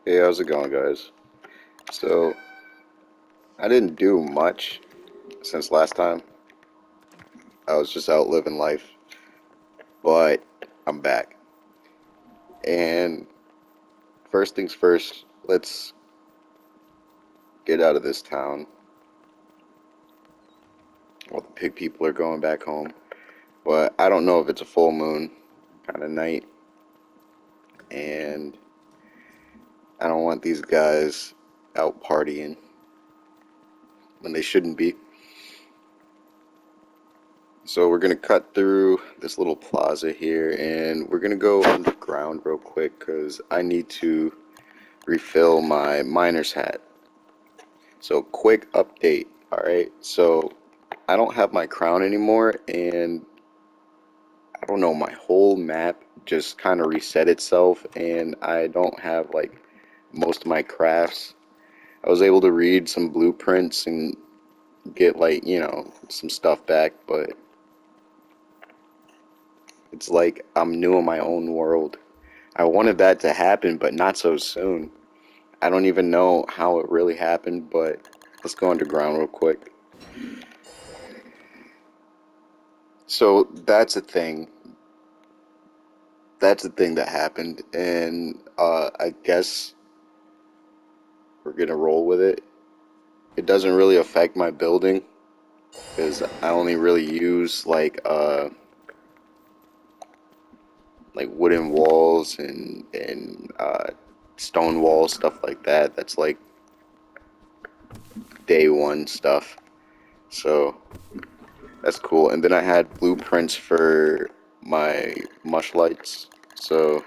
Hey, how's it going, guys? So, I didn't do much since last time. I was just out living life, but I'm back. And first things first, let's get out of this town. All the pig people are going back home, but I don't know if it's a full moon kind of night, and I don't want these guys out partying when they shouldn't be. So we're gonna cut through this little plaza here, and we're gonna go underground real quick because I need to refill my miner's hat. So quick update, alright? So I don't have my crown anymore, and I don't know, my whole map just kind of reset itself, and I don't have like most of my crafts. I was able to read some blueprints and get like, some stuff back, but it's like I'm new in my own world. I wanted that to happen, but not so soon. I don't even know how it really happened, but let's go underground real quick. So that's a thing. That's the thing that happened, and I guess we're gonna roll with it. It doesn't really affect my building because I only really use like wooden walls and stone walls, stuff like that. That's like day one stuff. So that's cool. And then I had blueprints for my mush lights, so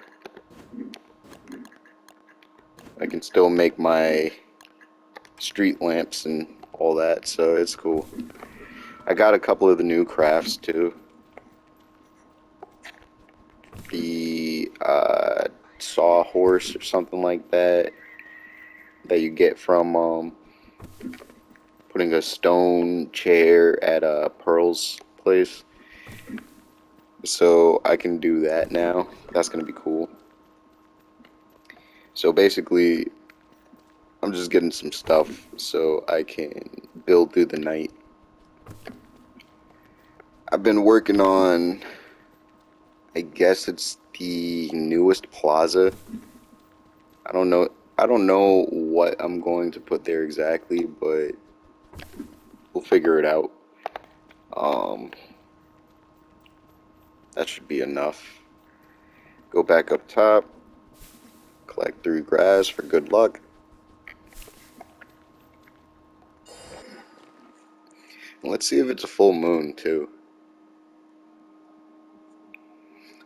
I can still make my street lamps and all that. So it's cool. I got a couple of the new crafts too. The sawhorse or something like that that you get from putting a stone chair at a Pearl's place. So I can do that now. That's gonna be cool. So basically, I'm just getting some stuff so I can build through the night. I've been working on, I guess it's the newest plaza. I don't know. I don't know what I'm going to put there exactly, but we'll figure it out. Um, that should be enough. Go back up top, collect 3 grass for good luck. Let's see if it's a full moon too.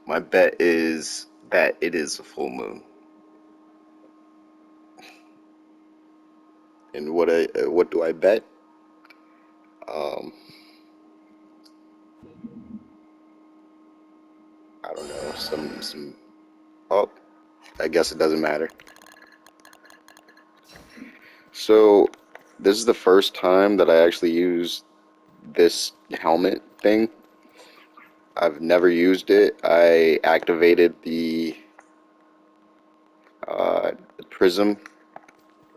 My bet is that it is a full moon. And what do I bet? Um, I don't know. Some. Oh, I guess it doesn't matter. So this is the first time that I actually used this helmet thing. I've never used it. I activated the prism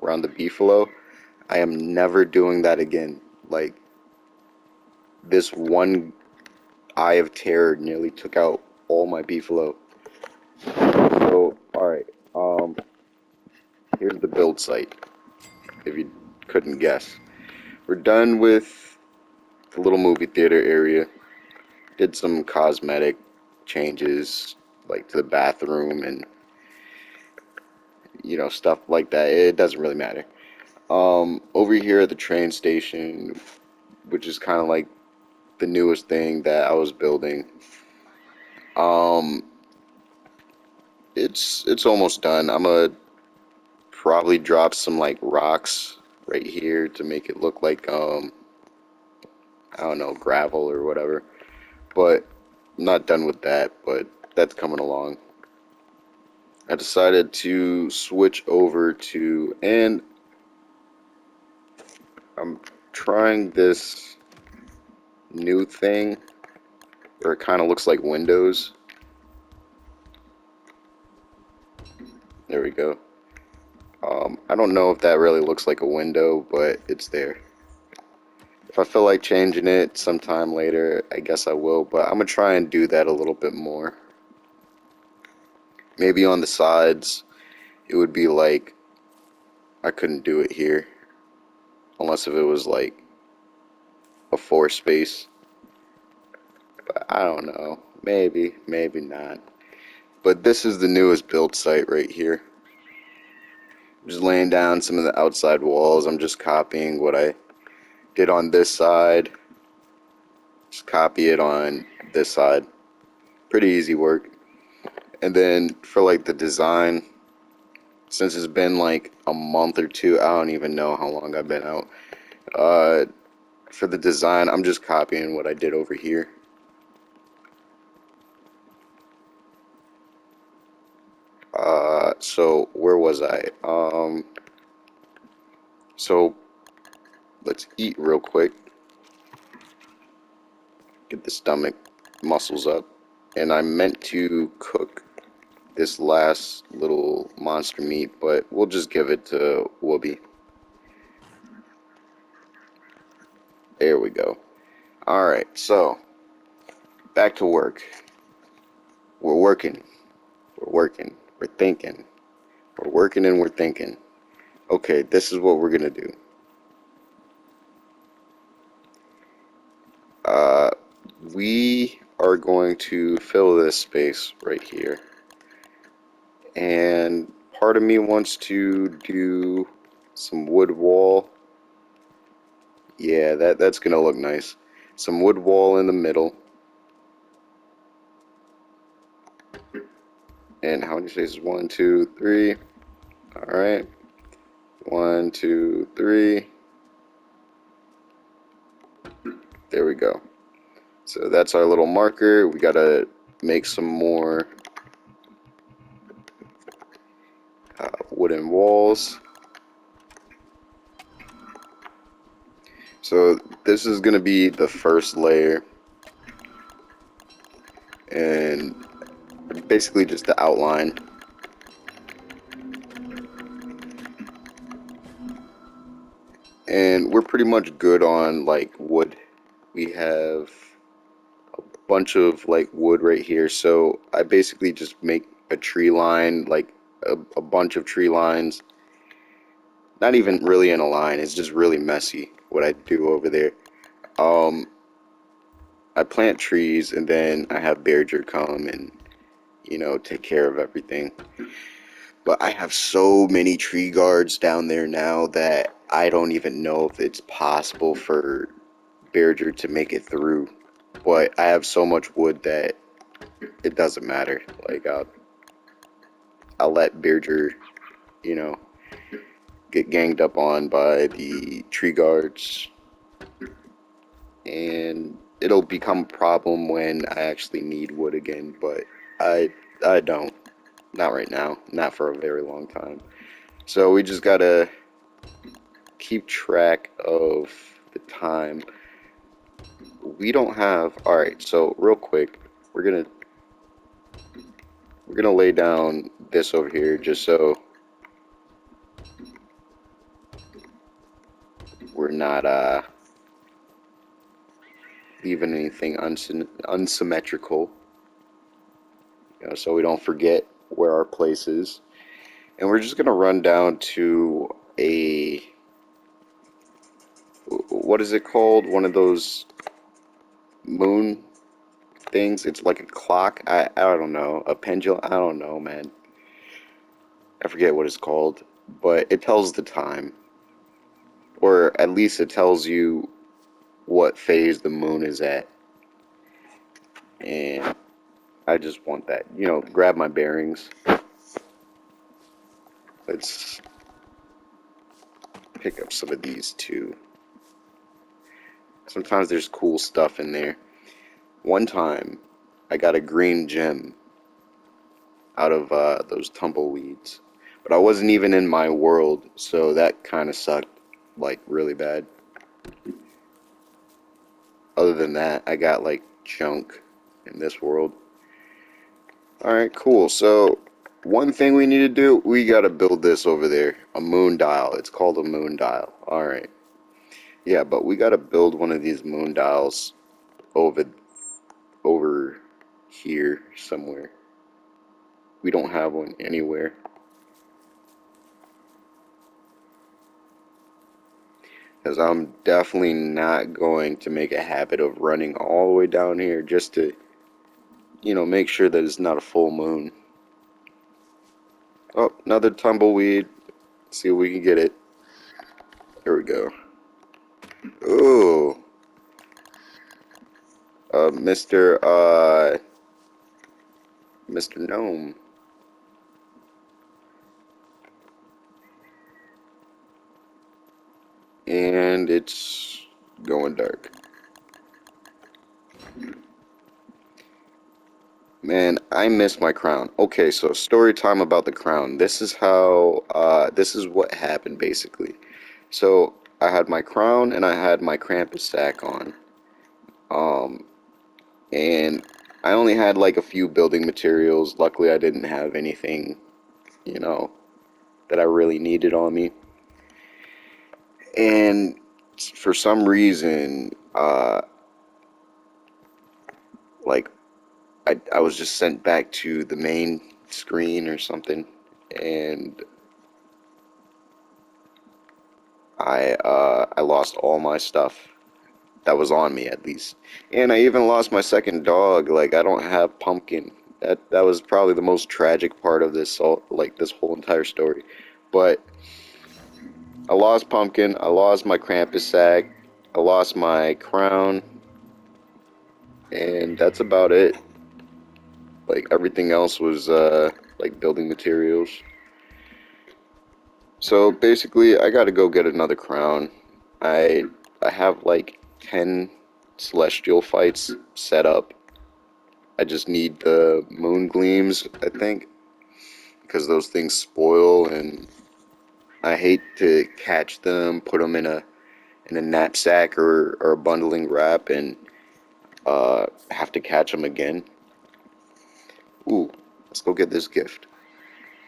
around the beefalo. I am never doing that again. Like this one eye of terror nearly took out all my beefalo. So, all right. Here's the build site. If you couldn't guess, we're done with the little movie theater area. Did some cosmetic changes, like to the bathroom and stuff like that. It doesn't really matter. Over here at the train station, which is kind of like the newest thing that I was building. Um, it's almost done. I'm gonna probably drop some like rocks right here to make it look like I don't know, gravel or whatever. But I'm not done with that, but that's coming along. I decided to switch over to, and I'm trying this new thing where it kind of looks like windows. There we go. I don't know if that really looks like a window, but it's there. If I feel like changing it sometime later, I guess I will, but I'm gonna try and do that a little bit more. Maybe on the sides, it would be like I couldn't do it here unless if it was like a four space. But I don't know. Maybe, maybe not. But this is the newest build site right here. I'm just laying down some of the outside walls. I'm just copying what I did on this side. Just copy it on this side. Pretty easy work. And then for like the design, since it's been like a month or two, I don't even know how long I've been out. Uh, for the design, I'm just copying what I did over here. So where was I? So let's eat real quick. Get the stomach muscles up. And I meant to cook this last little monster meat, but we'll just give it to Whoopi. There we go. Alright, so back to work. We're working. We're working. We're thinking. We're working and we're thinking. Okay, this is what we're gonna do. Uh, we are going to fill this space right here. And part of me wants to do some wood wall. Yeah, that's gonna look nice. Some wood wall in the middle. And how many spaces? 1, 2, 3. Alright. 1, 2, 3. There we go. So that's our little marker. We gotta make some more wooden walls. So this is gonna be the first layer, and basically just the outline. And we're pretty much good on like wood. We have a bunch of like wood right here, so I basically just make a tree line, like a bunch of tree lines. Not even really in a line, it's just really messy what I do over there. Um, I plant trees and then I have Berger come and, take care of everything. But I have so many tree guards down there now that I don't even know if it's possible for Berger to make it through. But I have so much wood that it doesn't matter. Like I'll let Berger, you know, get ganged up on by the tree guards, and it'll become a problem when I actually need wood again. But I I don't. Not right now. Not for a very long time. So we just gotta keep track of the time. We don't have. All right. So real quick, we're gonna we're gonna lay down this over here just so we're not leaving anything unsymmetrical. So we don't forget where our place is. And we're just gonna run down to a, what is it called? One of those moon things. It's like a clock. I don't know. A pendulum. I don't know, man. I forget what it's called, but it tells the time, or at least it tells you what phase the moon is at. And I just want that. Grab my bearings. Let's pick up some of these too. Sometimes there's cool stuff in there. One time, I got a green gem out of those tumbleweeds. But I wasn't even in my world, so that kind of sucked, like, really bad. Other than that, I got, like, junk in this world. Alright, cool. So, one thing we need to do, we gotta build this over there. A moon dial. It's called a moon dial. Alright. Yeah, but we gotta build one of these moon dials over over here somewhere. We don't have one anywhere. Because I'm definitely not going to make a habit of running all the way down here just to, make sure that it's not a full moon. Oh, another tumbleweed. Let's see if we can get it. There we go. Ooh. Mr. Gnome. And it's going dark. Man, I miss my crown. Okay, so story time about the crown. This is what happened basically. So I had my crown and I had my Krampus sack on. Um, and I only had like a few building materials. Luckily, I didn't have anything, you know, that I really needed on me. And for some reason, like I was just sent back to the main screen or something, and I lost all my stuff that was on me at least, and I even lost my second dog. Like I don't have Pumpkin. That was probably the most tragic part of this whole entire story. But I lost Pumpkin. I lost my Krampus sack. I lost my crown, and that's about it. Like everything else was like building materials. So basically, I gotta go get another crown. I I have like 10 celestial fights set up. I just need the moon gleams, I think, because those things spoil, and I hate to catch them, put them in a knapsack or a bundling wrap, and have to catch them again. Ooh, let's go get this gift.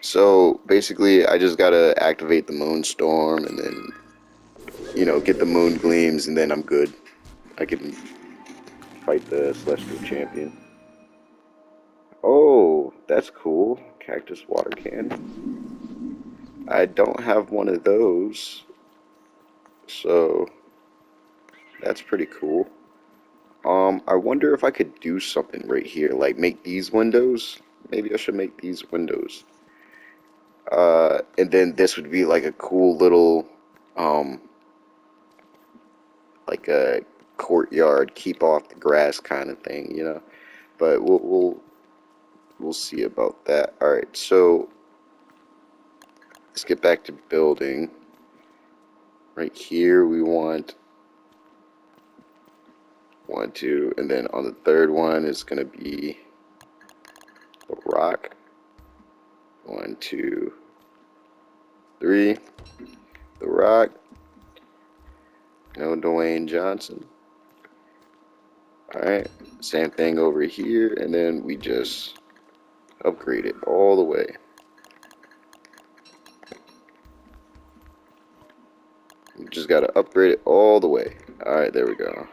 So basically, I just gotta activate the moonstorm, and then get the moon gleams, and then I'm good. I can fight the celestial champion. Oh, that's cool. Cactus water cannon. I don't have one of those, so that's pretty cool. I wonder if I could do something right here, like make these windows. Maybe I should make these windows. And then this would be like a cool little, um, like a courtyard, keep off the grass kind of thing. But we'll see about that. All right, so let's get back to building. Right here, we want 1, 2, and then on the third one is gonna be the rock. 1, 2, 3. The rock. No Dwayne Johnson. All right, same thing over here, and then we just upgrade it all the way. We just gotta upgrade it all the way. All right, there we go.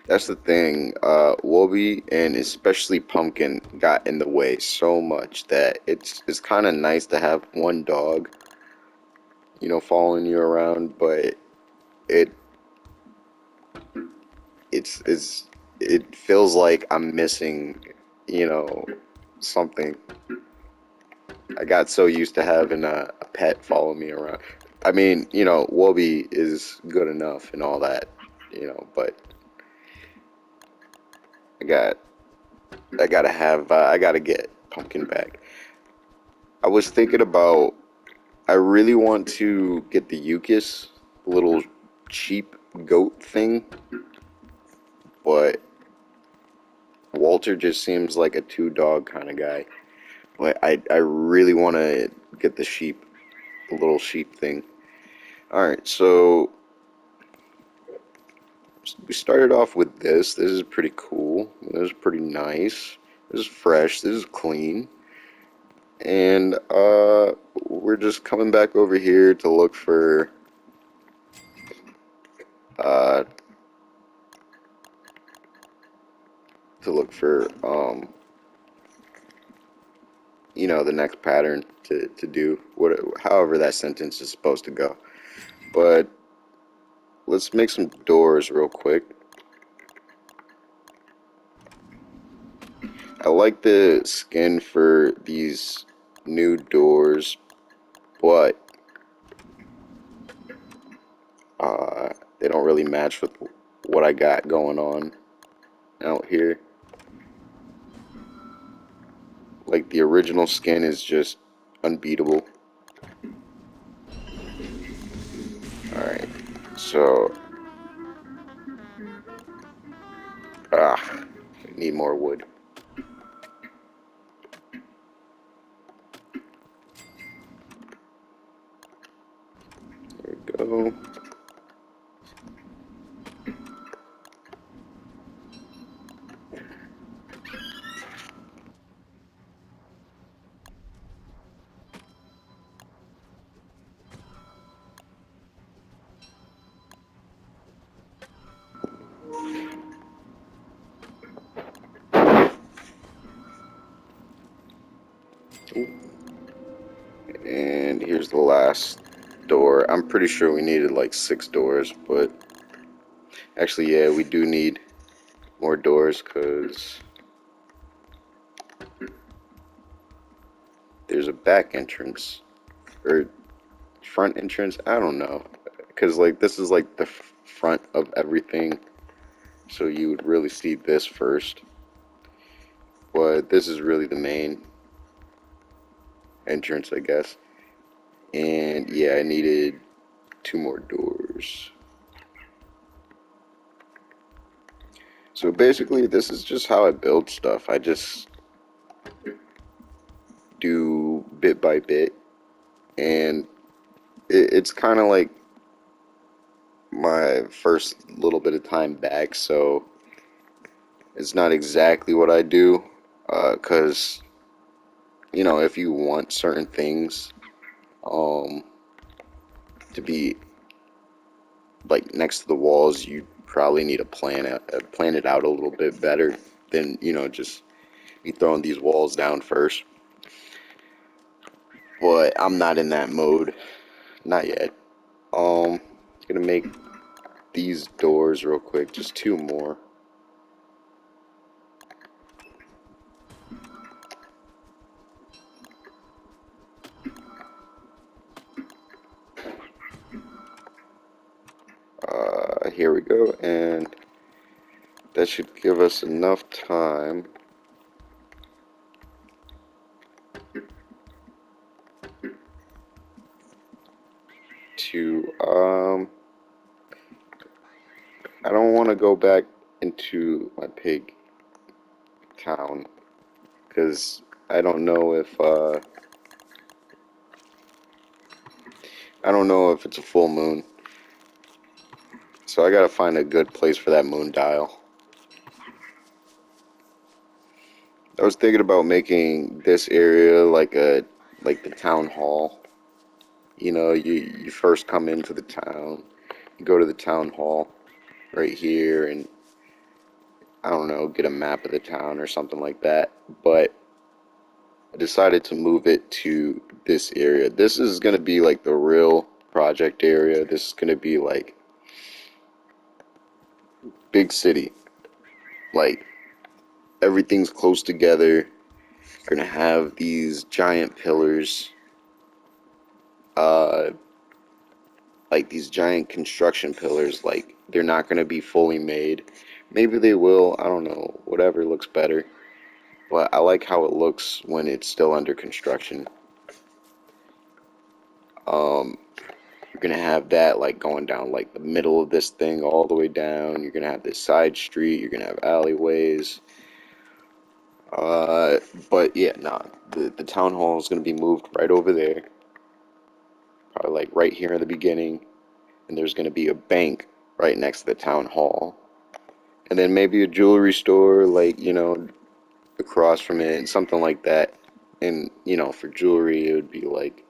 That's the thing. Wobby and especially Pumpkin got in the way so much that it's kind of nice to have one dog, following you around, but it it's it feels like I'm missing, you know, something. I got so used to having a pet follow me around. I mean, Wobby is good enough and all that, but I got I gotta get Pumpkin back. I was thinking about, I really want to get the Yukis, little cheap goat thing, but Walter just seems like a two dog kind of guy. But I really want to get the sheep, the little sheep thing. Alright, so we started off with this. This is pretty cool. This is pretty nice. This is fresh. This is clean. And we're just coming back over here uh to look for the next pattern to do however that sentence is supposed to go. But let's make some doors real quick. I like the skin for these new doors, but they don't really match with what I got going on out here. Like the original skin is just unbeatable. Alright, so ah, need more wood. There we go. And here's the last door. I'm pretty sure we needed like 6 doors, but actually, yeah, we do need more doors because there's a back entrance or front entrance. I don't know, because like this is like the front of everything, so you would really see this first. But this is really the main entrance, I guess. And yeah, I needed 2 more doors. So basically, this is just how I build stuff. I just do bit by bit, and it's kind of like my first little bit of time back, so it's not exactly what I do, because if you want certain things um, to be like next to the walls, you probably need to plan it out a little bit better than just be throwing these walls down first. But I'm not in that mode, not yet. Um, gonna make these doors real quick, just 2 more. Here we go, and that should give us enough time to I don't want to go back into my pig town because I don't know if it's a full moon. So I gotta find a good place for that moon dial. I was thinking about making this area like the town hall. You first come into the town, you go to the town hall right here, and I don't know, get a map of the town or something like that. But I decided to move it to this area. This is gonna be like the real project area. This is gonna be like big city. Like everything's close together. You're gonna have these giant pillars, uh, like these giant construction pillars. Like they're not gonna be fully made. Maybe they will. I don't know. Whatever looks better. But I like how it looks when it's still under construction. Um, you're gonna have that like going down like the middle of this thing all the way down. You're gonna have this side street. You're gonna have alleyways. Uh, but yeah, nah. The town hall is gonna be moved right over there. Probably like right here in the beginning. And there's gonna be a bank right next to the town hall. And then maybe a jewelry store, like across from it and something like that. And, you know, for jewelry, it would be like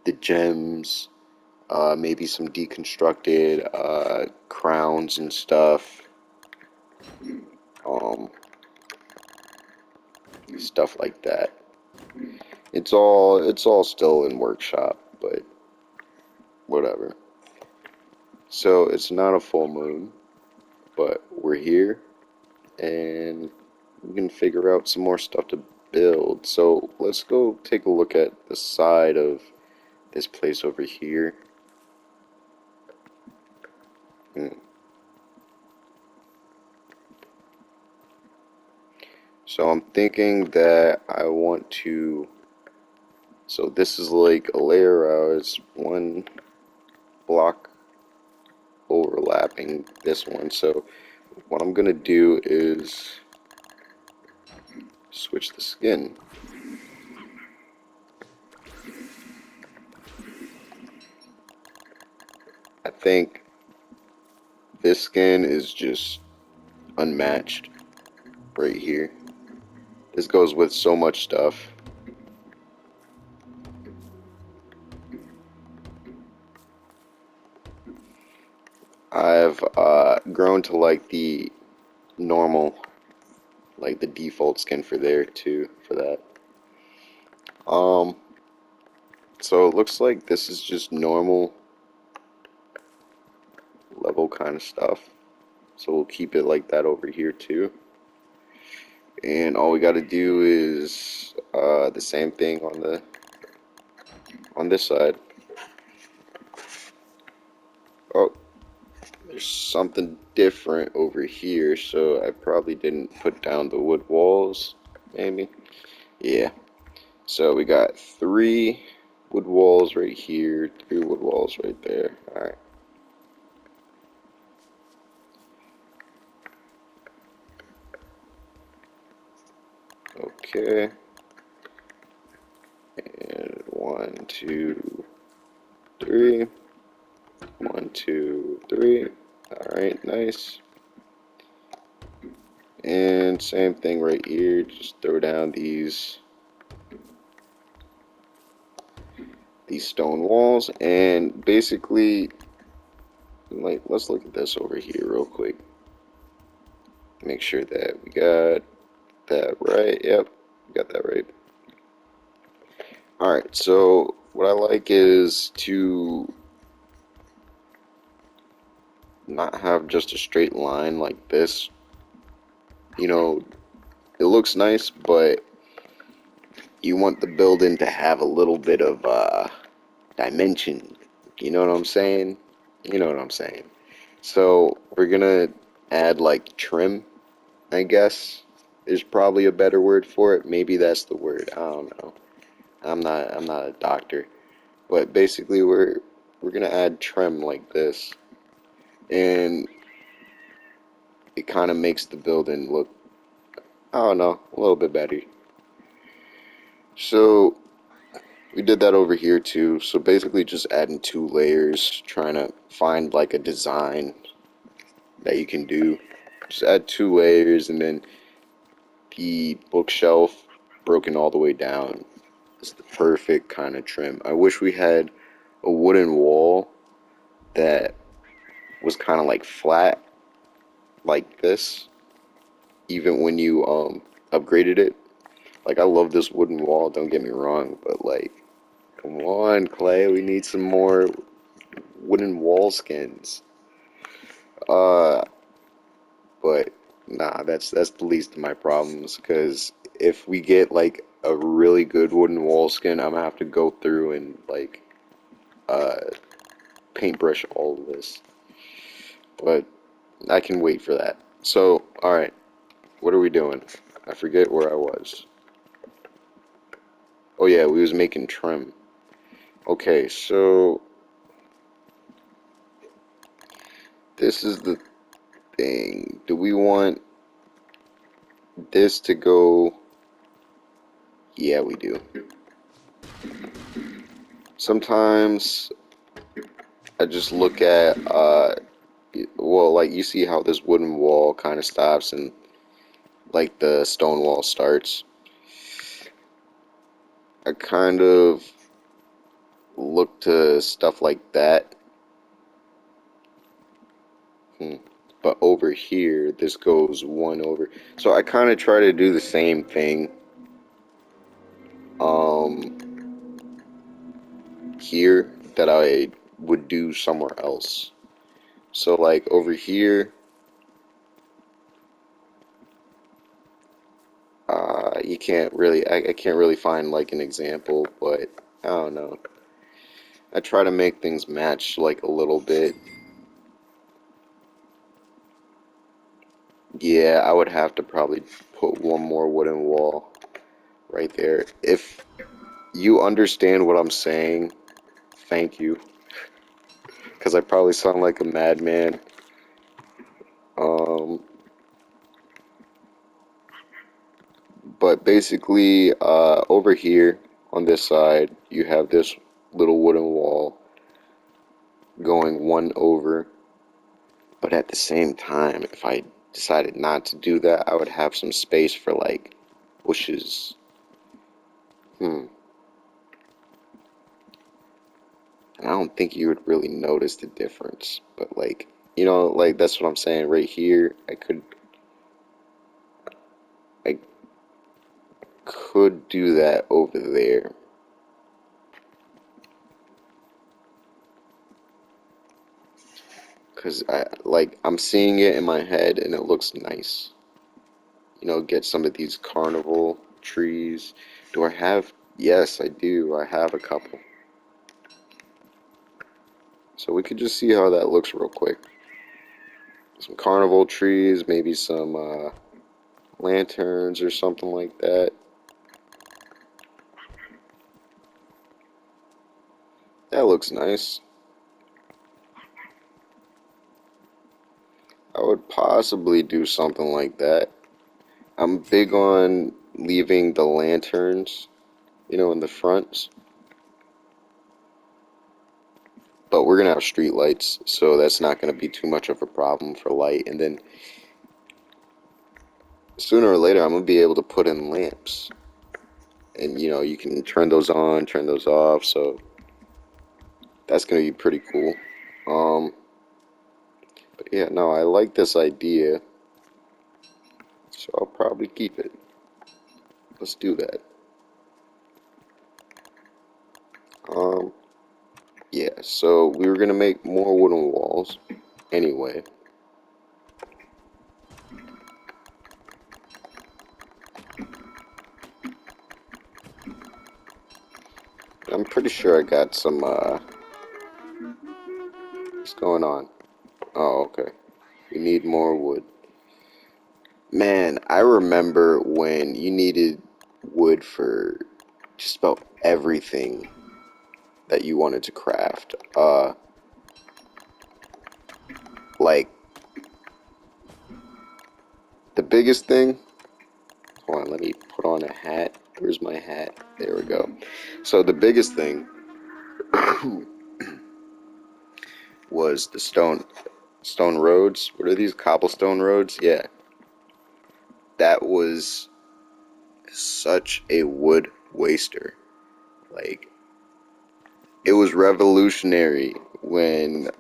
the gems, maybe some deconstructed crowns and stuff, um, stuff like that. It's all still in workshop, but whatever. So it's not a full moon, but we're here and we can figure out some more stuff to build. So let's go take a look at the side of this place over here. Hmm. So I'm thinking that I want to, so this is like a layer out, it's one block overlapping this one. So what I'm gonna do is switch the skin. I think this skin is just unmatched right here. This goes with so much stuff. I've grown to like the normal, like the default skin for there too, for that. Um, so it looks like this is just normal level kind of stuff. So we'll keep it like that over here too. And all we got to do is the same thing on this side. Oh, there's something different over here, so I probably didn't put down the wood walls, maybe. Yeah. So we got 3 wood walls right here, 3 wood walls right there. Alright. Okay. And 1, 2, 3. 1, 2, 3. Alright, nice. And same thing right here, just throw down these stone walls, and basically, like, let's look at this over here real quick. Make sure that we got that right. Yep, we got that right. Alright, so what I like is to not have just a straight line like this. You know, it looks nice, but you want the building to have a little bit of dimension. You know what I'm saying? You know what I'm saying. So we're gonna add like trim, I guess. There's probably a better word for it. Maybe that's the word. I don't know. I'm not a doctor. But basically we're gonna add trim like this. And it kinda makes the building look, I don't know, a little bit better. So we did that over here too. So basically just adding 2 layers, trying to find like a design that you can do. Just add 2 layers, and then the bookshelf broken all the way down. It's the perfect kind of trim. I wish we had a wooden wall that was kind of like flat like this, even when you upgraded it. Like, I love this wooden wall, don't get me wrong, but like, come on, Clay, we need some more wooden wall skins. Uh, but nah, that's the least of my problems, because if we get like a really good wooden wall skin, I'm gonna have to go through and like uh paintbrush all of this. But I can wait for that. So, alright, what are we doing? I forget where I was. Oh yeah, we was making trim. Okay, so this is the thing. Do we want this to go? Yeah, we do. Sometimes I just look at well, like, you see how this wooden wall kind of stops, and like the stone wall starts. I kind of look to stuff like that. Hmm. But over here, this goes one over. So I kind of try to do the same thing here that I would do somewhere else. So like over here, you can't really, I can't really find like an example, but I don't know. I try to make things match like a little bit. Yeah, I would have to probably put one more wooden wall right there. If you understand what I'm saying, thank you, because I probably sound like a madman. Um, but basically, over here on this side, you have this little wooden wall going one over. But at the same time, if I decided not to do that, I would have some space for like bushes. Hmm. And I don't think you would really notice the difference. But like, like that's what I'm saying right here. I could do that over there. Cause I'm seeing it in my head and it looks nice. Get some of these carnival trees. Do I have? Yes, I do. I have a couple. So we could just see how that looks real quick. Some carnival trees, maybe some lanterns or something like that. That looks nice. I would possibly do something like that. I'm big on leaving the lanterns, in the front. But we're gonna have street lights, so that's not gonna be too much of a problem for light. And then sooner or later, I'm gonna be able to put in lamps, and you can turn those on, turn those off. So that's gonna be pretty cool. Um, but yeah, no, I like this idea, so I'll probably keep it. Let's do that. Um, yeah. So we were gonna make more wooden walls, anyway. I'm pretty sure I got some. What's going on? Oh, okay. We need more wood. Man, I remember when you needed wood for just about everything that you wanted to craft. Like the biggest thing. Hold on, let me put on a hat. Where's my hat? There we go. So the biggest thing was the stone roads. What are these? Cobblestone roads? Yeah. That was such a wood waster. Like it was revolutionary when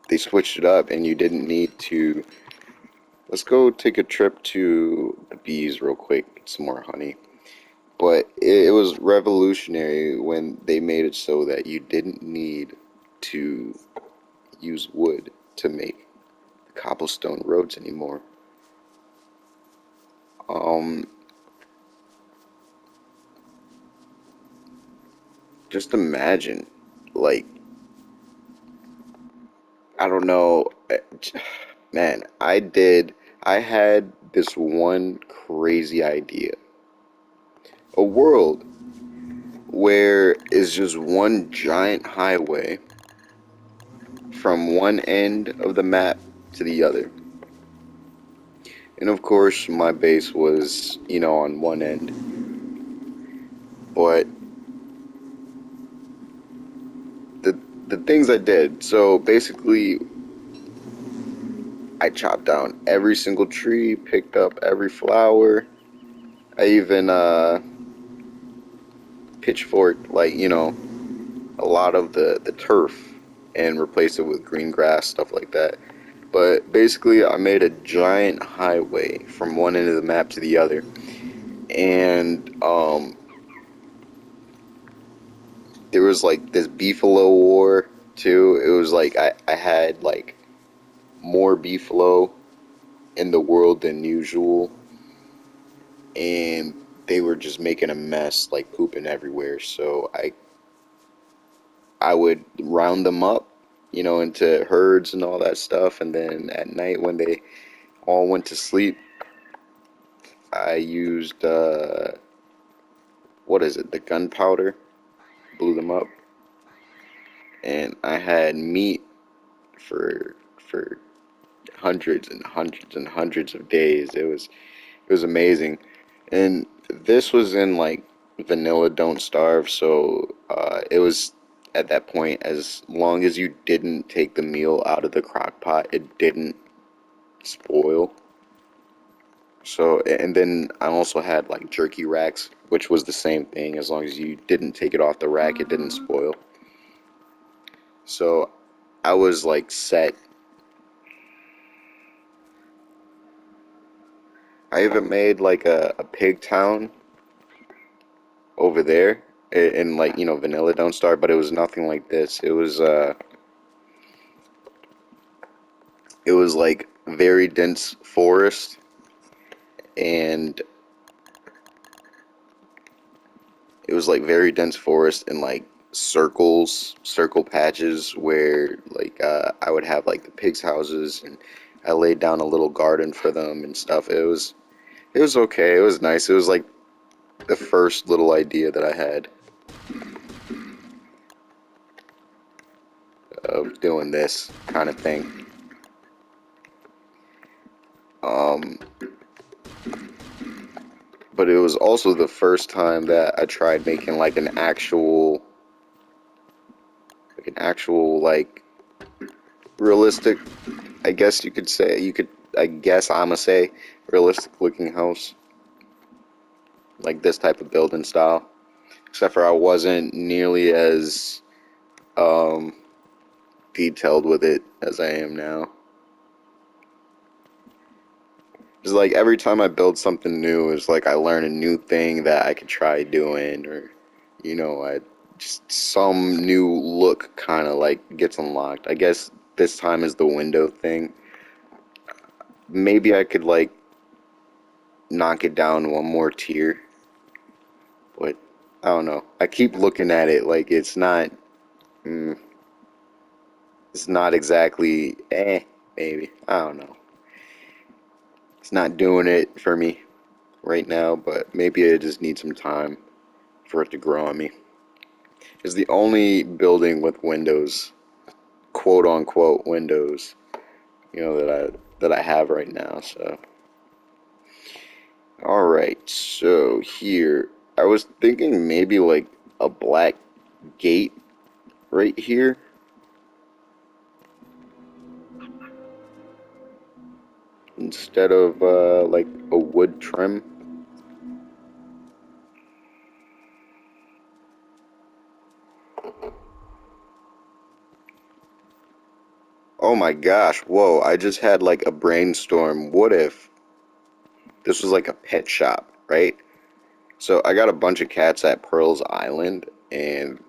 they switched it up and you didn't need to. Let's go take a trip to the bees real quick, get some more honey. But it was revolutionary when they made it so that you didn't need to use wood to make cobblestone roads anymore. Um, just imagine, like, I don't know, man, I had this one crazy idea. A world where it's just one giant highway from one end of the map to the other. And of course, my base was, on one end. But the the things I did, so basically, I chopped down every single tree, picked up every flower. I even pitchforked, like, a lot of the turf and replaced it with green grass, stuff like that. But basically, I made a giant highway from one end of the map to the other. And there was like this beefalo war too. It was like I had like more beefalo in the world than usual, and they were just making a mess, like pooping everywhere. So I would round them up, into herds and all that stuff, and then at night when they all went to sleep, I used what is it, the gunpowder, blew them up, and I had meat for hundreds and hundreds and hundreds of days. It was amazing. And this was in like vanilla don't starve, so it was at that point, as long as you didn't take the meal out of the crock pot, it didn't spoil. So, and then I also had like jerky racks, which was the same thing. As long as you didn't take it off the rack, it didn't spoil. So I was like set. I even made like a pig town over there in like, vanilla don't start, but it was nothing like this. It was like very dense forest, and it was like very dense forest and like circle patches where like I would have like the pigs houses, and I laid down a little garden for them and stuff. It was okay. It was nice. It was like the first little idea that I had of doing this kind of thing. Um, but it was also the first time that I tried making like an actual like realistic, I guess you could say, I guess I'ma say realistic looking house, like this type of building style. Except for I wasn't nearly as um, detailed with it as I am now. It's like every time I build something new, it's like I learn a new thing that I could try doing, or I just some new look kind of like gets unlocked. I guess this time is the window thing. Maybe I could like knock it down one more tier, but I don't know. I keep looking at it like mm, it's not exactly maybe. I don't know. It's not doing it for me right now, but maybe I just need some time for it to grow on me. It's the only building with windows, quote unquote windows, that I have right now. So, all right. So here, I was thinking maybe like a black gate right here instead of like a wood trim. Oh my gosh, whoa, I just had like a brainstorm. What if this was like a pet shop, right? So I got a bunch of cats at Pearl's Island, and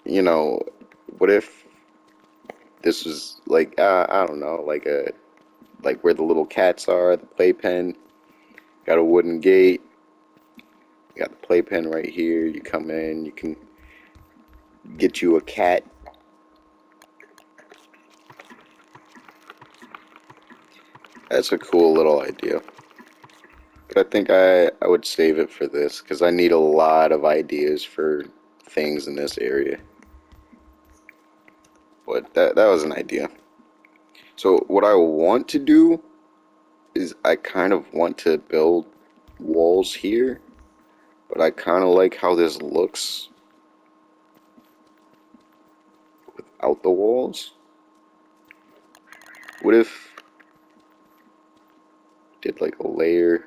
you know, what if this was like I don't know, like where the little cats are, the playpen, got a wooden gate, you got the playpen right here. You come in, you can get you a cat. That's a cool little idea. But I think I would save it for this because I need a lot of ideas for things in this area. But that was an idea. So what I want to do is I kind of want to build walls here, but I kind of like how this looks without the walls. What if did like a layer.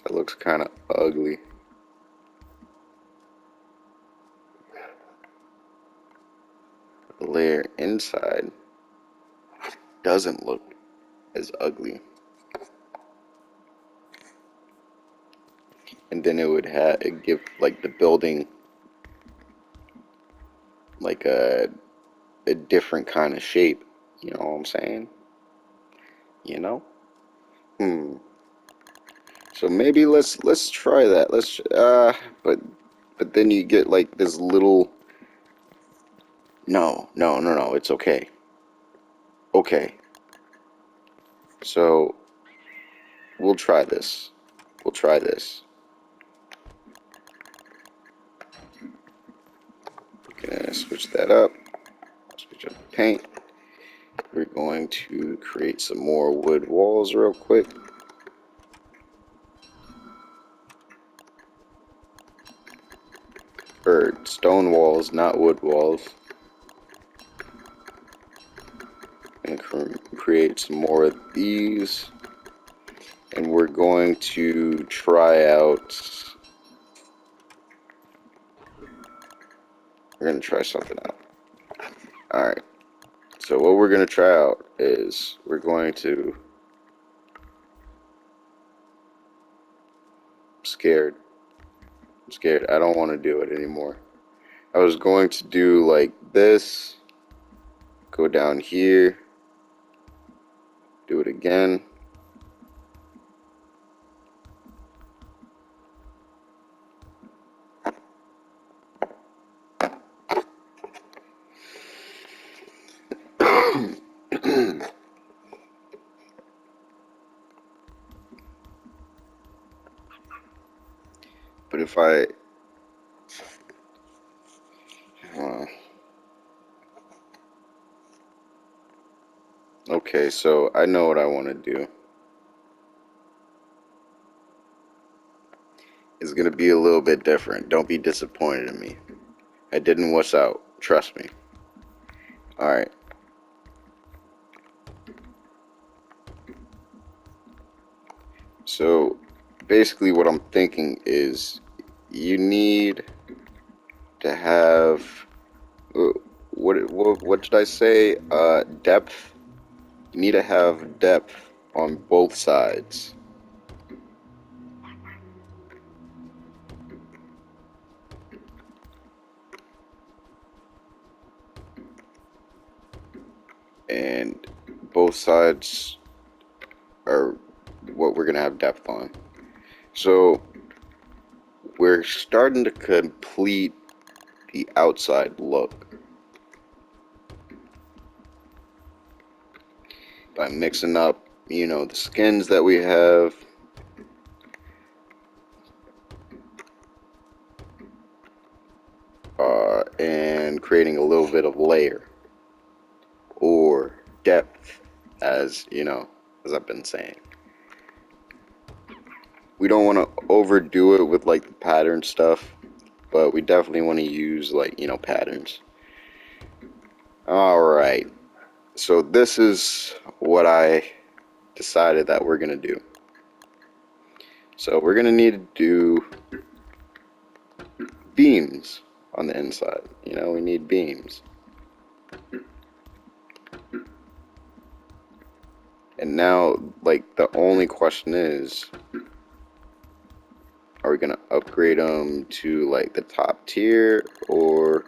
That looks kind of ugly. The layer inside doesn't look as ugly. And then it would have it give like the building like a different kind of shape. You know what I'm saying? You know? So maybe let's try that. But then you get like this little. No. It's okay. Okay. So we'll try this. We'll try this. Gonna switch that up. Switch up the paint. We're going to create some more wood walls real quick. Or stone walls, not wood walls. And create some more of these. And we're going to try out. We're going to try something out. Alright. So what we're going to try out is we're going to. I'm scared. I don't want to do it anymore. I was going to do like this. Go down here. Do it again. But if I okay, so I know what I want to do. It's going to be a little bit different. Don't be disappointed in me. I didn't wuss out. Trust me. Alright. So basically what I'm thinking is you need to have what did I say? Depth. You need to have depth on both sides. And both sides are what we're gonna have depth on. So we're starting to complete the outside look by mixing up, the skins that we have. And creating a little bit of layer or depth, as I've been saying. We don't want to overdo it with like the pattern stuff, but we definitely want to use like patterns. All right, so this is what I decided that we're gonna do. So we're gonna need to do beams on the inside. We need beams. And now, like, the only question is, are we gonna upgrade them to like the top tier, or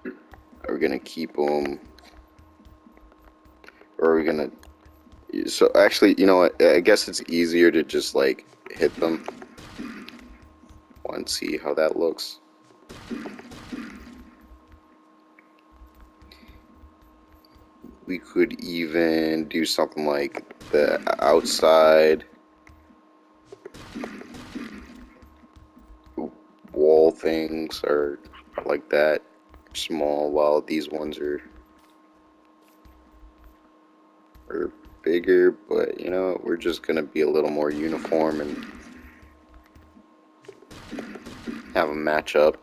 are we gonna keep them, or are we gonna? So actually, you know what? I guess it's easier to just like hit them. And see how that looks. We could even do something like the outside wall things are like that small, while these ones are bigger. But we're just gonna be a little more uniform and have them match up.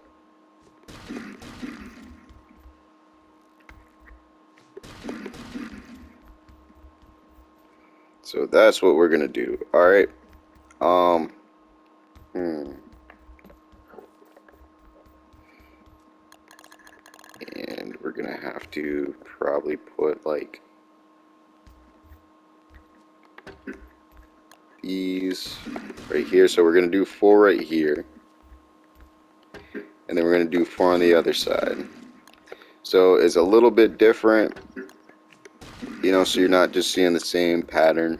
So that's what we're gonna do. All right. Um. And we're gonna have to probably put like these right here. So we're gonna do 4 right here, and then we're gonna do 4 on the other side. So it's a little bit different, you know, so you're not just seeing the same pattern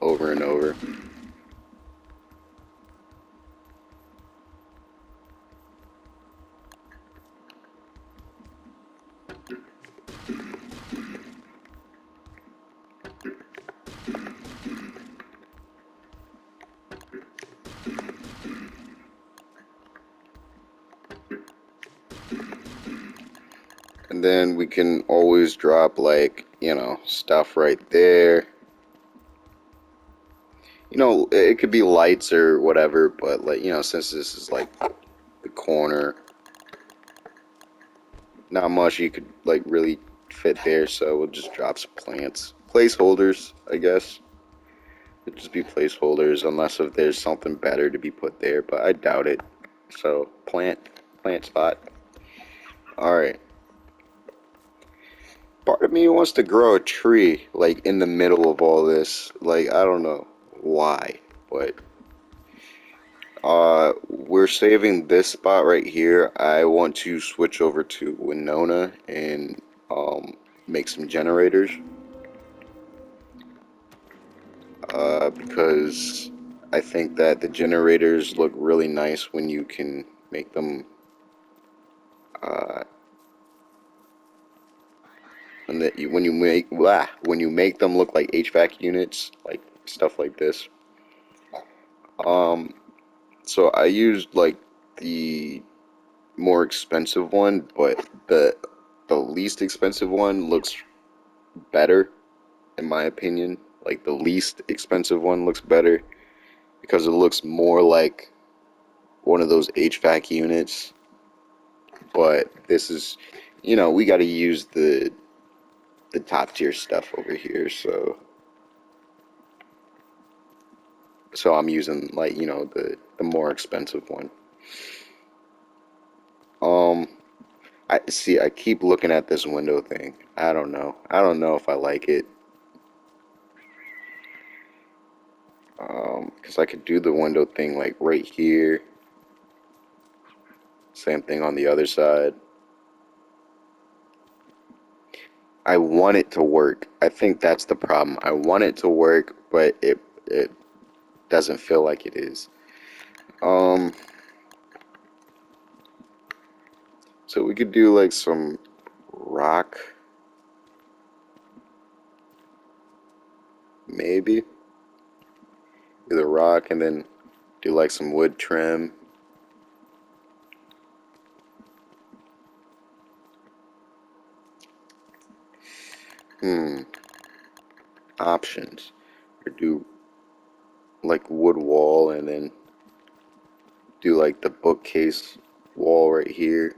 over and over. And then we can always drop like, you know, stuff right there. You know, it could be lights or whatever, but like, you know, since this is like the corner, not much you could like really fit there, so we'll just drop some plants. Placeholders, I guess. It'd just be placeholders unless if there's something better to be put there, but I doubt it. So, plant spot. Alright. Part of me wants to grow a tree, like, in the middle of all this. Like, I don't know why, but we're saving this spot right here. I want to switch over to Winona and make some generators. Because I think that the generators look really nice when you can make them uh, when you make them look like HVAC units, like stuff like this. Um, so I used like the more expensive one, but the least expensive one looks better in my opinion. Like the least expensive one looks better because it looks more like one of those HVAC units. But this is, you know, we got to use the top tier stuff over here. So I'm using like, you know, the more expensive one. Um, I see. I keep looking at this window thing. I don't know. I don't know if I like it. Because I could do the window thing like right here. Same thing on the other side. I want it to work. I think that's the problem. I want it to work, but it doesn't feel like it is. Um, so we could do like some rock, maybe. Do the rock and then do like some wood trim. Hmm, options. Or do like wood wall and then do like the bookcase wall right here.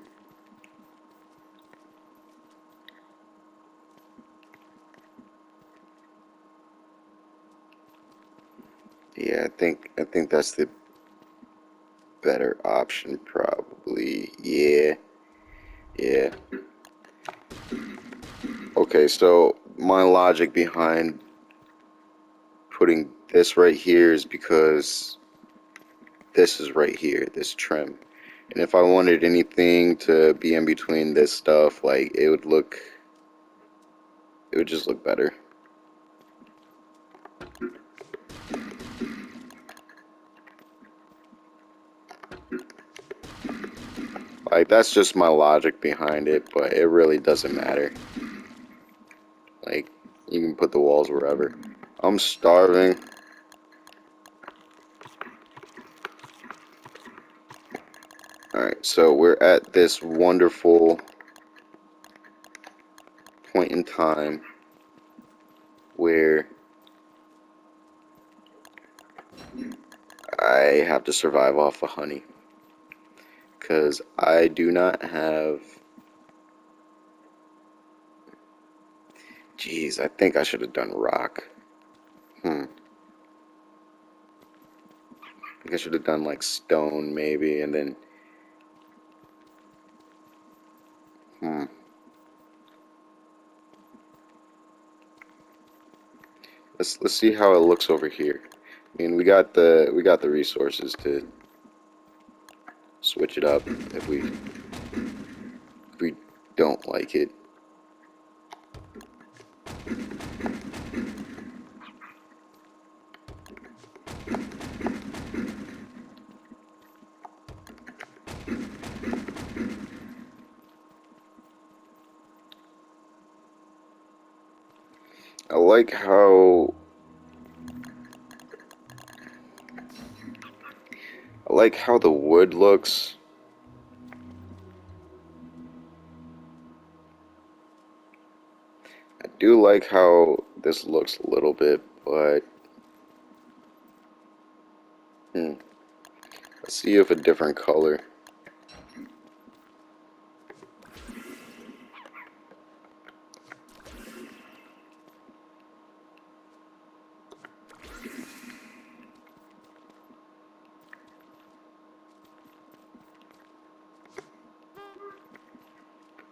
Yeah, I think that's the better option probably. Yeah. Yeah. Okay, so my logic behind putting this right here is because this is right here, this trim. And if I wanted anything to be in between this stuff, like it would just look better. Like that's just my logic behind it, but it really doesn't matter. Like you can put the walls wherever. I'm starving. Alright, so we're at this wonderful point in time where I have to survive off of honey. because I do not have. Jeez, I think I should have done rock. I think I should have done like stone maybe, and then. Hmm. Let's see how it looks over here. I mean, we got the resources to switch it up if we don't like it. I like how the wood looks. I do like how this looks a little bit, but let's see if a different color.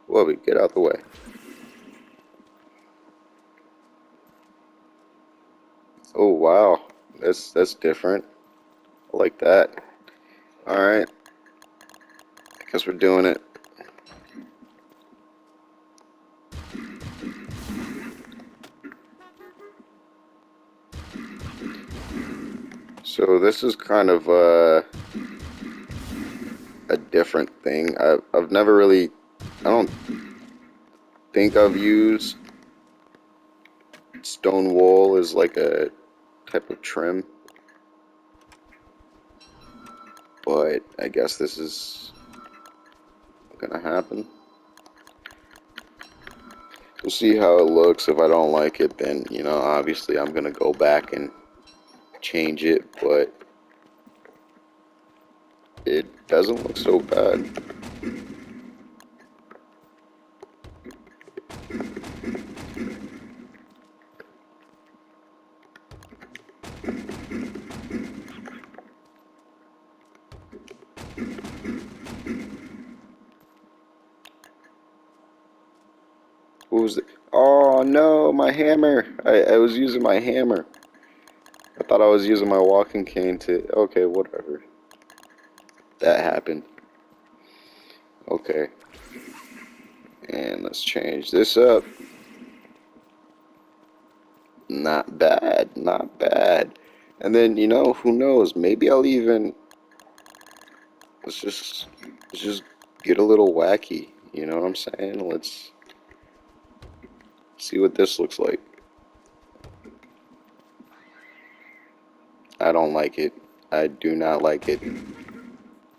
Whoa, get out the way. Oh wow, that's different. I like that. All right, I guess we're doing it. So this is kind of a different thing. I've never really, I don't think I've used stone wool as like a type of trim, but I guess this is gonna happen. We'll see how it looks. If I don't like it, then, obviously I'm gonna go back and change it, but it doesn't look so bad. What was it? Oh no, my hammer! I was using my hammer. I thought I was using my walking cane to. Okay, whatever. That happened. Okay. And let's change this up. Not bad, not bad. And then, who knows? Maybe I'll even. Let's just. Let's just get a little wacky. You know what I'm saying? Let's see what this looks like. I don't like it. I do not like it.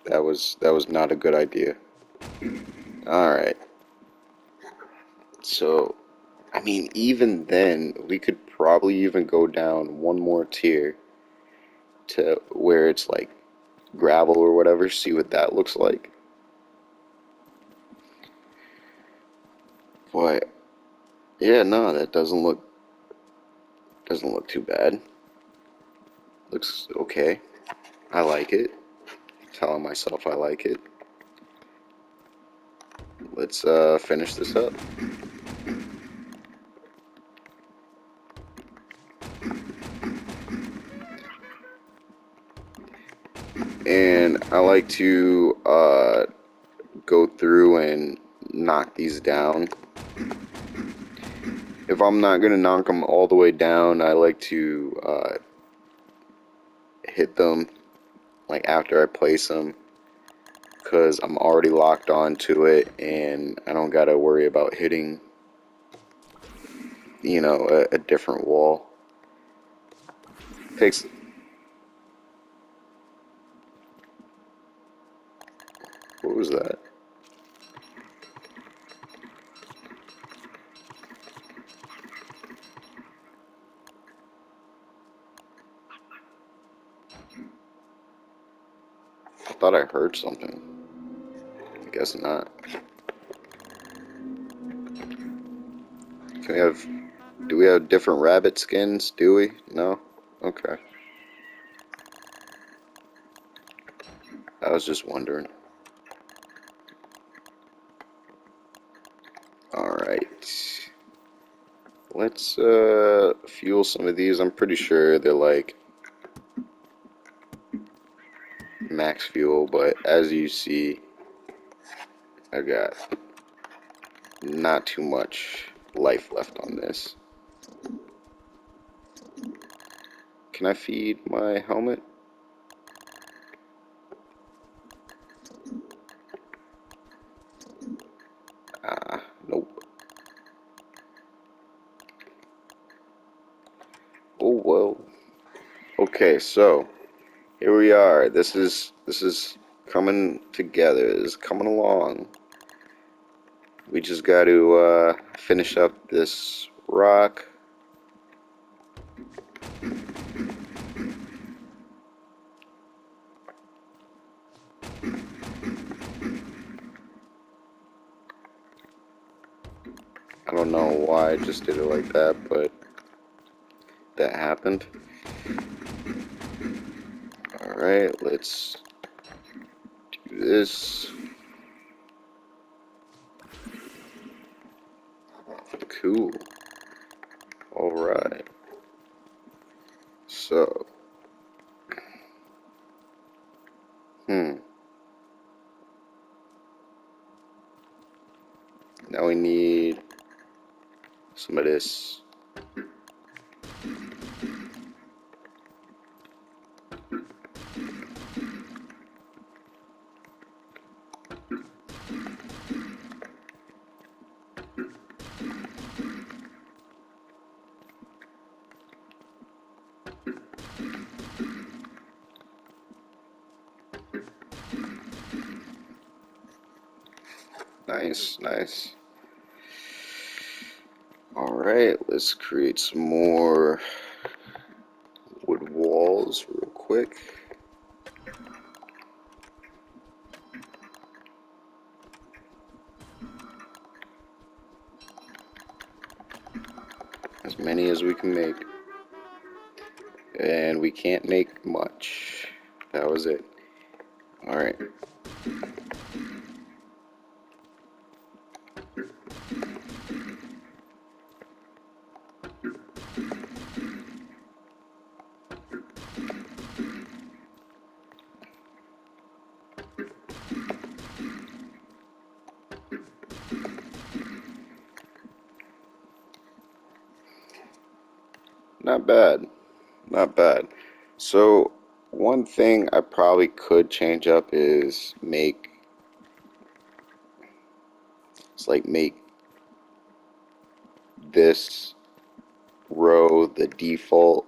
That was not a good idea. Alright. So, I mean, even then, we could probably even go down one more tier to where it's like gravel or whatever, see what that looks like. But yeah, no, that doesn't look too bad. Looks okay. I like it. Telling myself I like it. Let's finish this up. And I like to go through and knock these down. If I'm not gonna knock them all the way down, I like to hit them like after I place them, because I'm already locked onto it and I don't gotta worry about hitting, a different wall. Takes. What was that? I thought I heard something. Guess not. Can we have... Do we have different rabbit skins? Do we? No? Okay. I was just wondering. Alright. Let's fuel some of these. I'm pretty sure they're like max fuel, but as you see, I got not too much life left on this. Can I feed my helmet? Nope. Oh well. Okay, so here we are. This is coming together. This is coming along. We just got to finish up this rock. I don't know why I just did it like that, but that happened. Alright, let's do this. Cool. Alright. So. Now we need some of this. Nice, nice. Alright, let's create some more wood walls real quick. As many as we can make. And we can't make much. That was it. Alright. Not bad. Not bad. So, one thing I probably could change up is make this row the default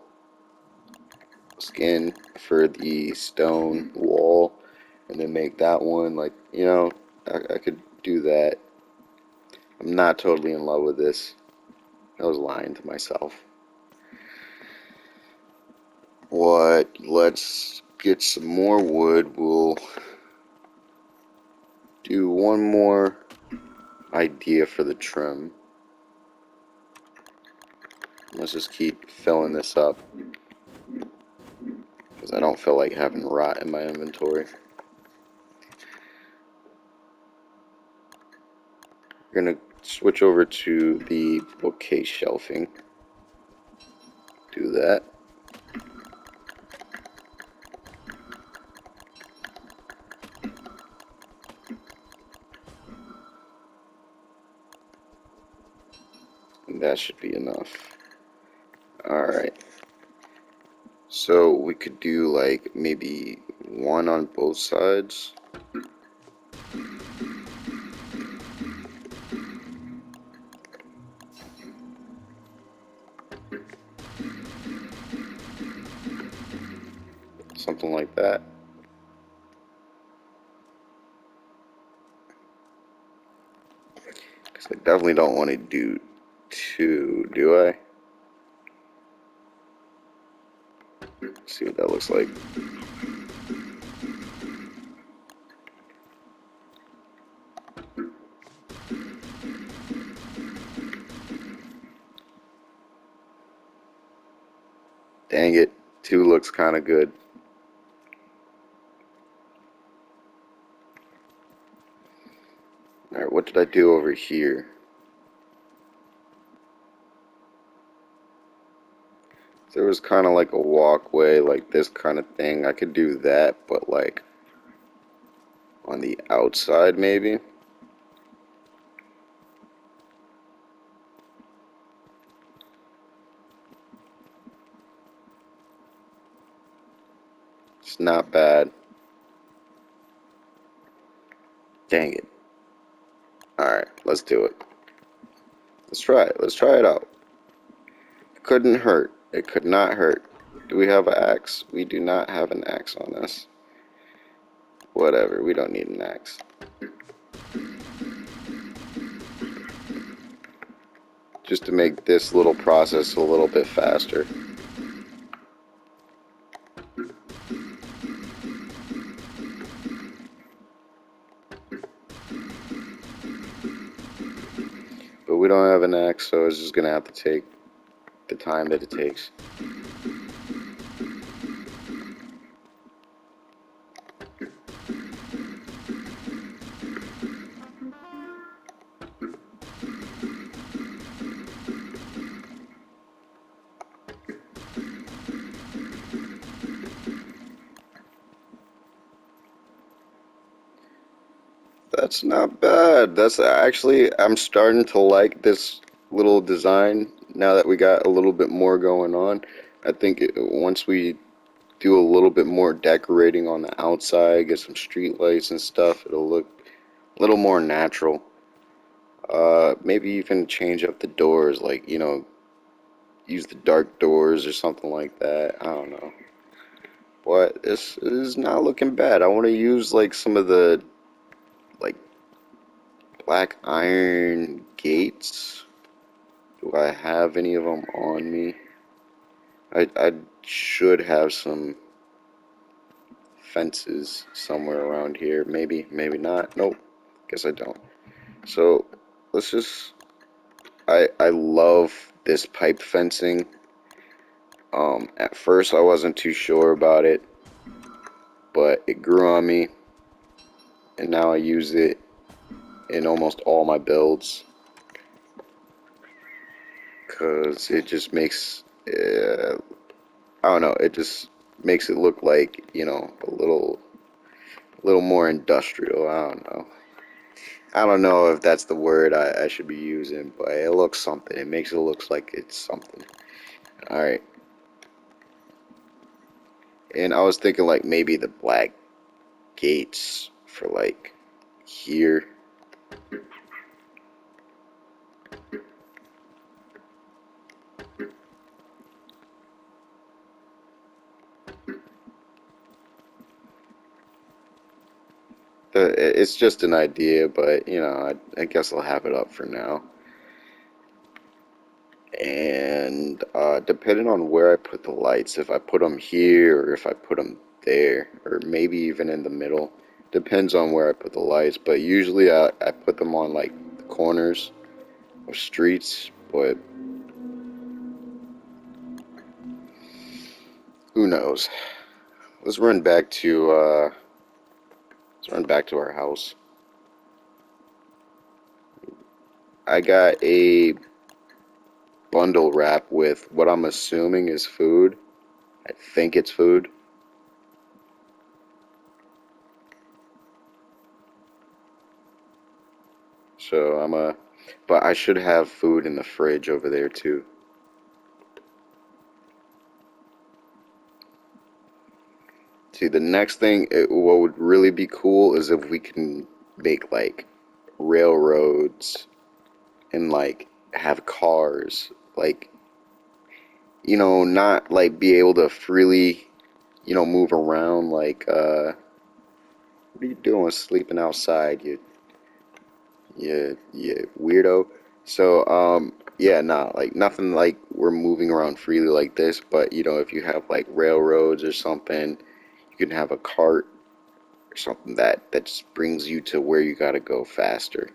skin for the stone wall, and then make that one like, you know, I could do that. I'm not totally in love with this. I was lying to myself. What? Let's get some more wood. We'll do one more idea for the trim. Let's just keep filling this up, because I don't feel like having rot in my inventory. We're going to switch over to the bookcase shelving. Do that. And that should be enough. Alright. So we could do like maybe one on both sides. Something like that. Because I definitely don't want to do two, do I? Let's see what that looks like. Dang it, 2 looks kind of good. Alright, what did I do over here? There was kind of like a walkway, like this kind of thing. I could do that, but like on the outside maybe. It's not bad. Dang it. Alright, let's do it. Let's try it. Let's try it out. It couldn't hurt. It could not hurt. Do we have an axe? We do not have an axe on us. Whatever, we don't need an axe. Just to make this little process a little bit faster. But we don't have an axe, so it's just gonna have to take the time that it takes. That's not bad. That's actually, I'm starting to like this little design now that we got a little bit more going on. I think once we do a little bit more decorating on the outside, get some street lights and stuff, it'll look a little more natural. Maybe even change up the doors, like, use the dark doors or something like that. I don't know. But this is not looking bad. I want to use like some of the like black iron gates. Do I have any of them on me? I should have some fences somewhere around here. Maybe, maybe not. Nope. Guess I don't. So let's just. I love this pipe fencing. At first I wasn't too sure about it, but it grew on me, and now I use it in almost all my builds. Cause it just makes, I don't know, it just makes it look like, a little more industrial. I don't know if that's the word I should be using, but it looks something. It makes it look like it's something. All right. And I was thinking like maybe the black gates for like here. It's just an idea, but I guess I'll have it up for now. And depending on where I put the lights, if I put them here or if I put them there, or maybe even in the middle, depends on where I put the lights. But usually I put them on like the corners of streets, but who knows? Let's run back to our house. I got a bundle wrap with what I'm assuming is food. I think it's food. So but I should have food in the fridge over there too. See, the next thing, what would really be cool is if we can make like railroads and like have cars, like, not like be able to freely, move around like, what are you doing sleeping outside, you weirdo? So, yeah, nah, like nothing like we're moving around freely like this, but if you have like railroads or something, you can have a cart or something that just brings you to where you gotta go faster.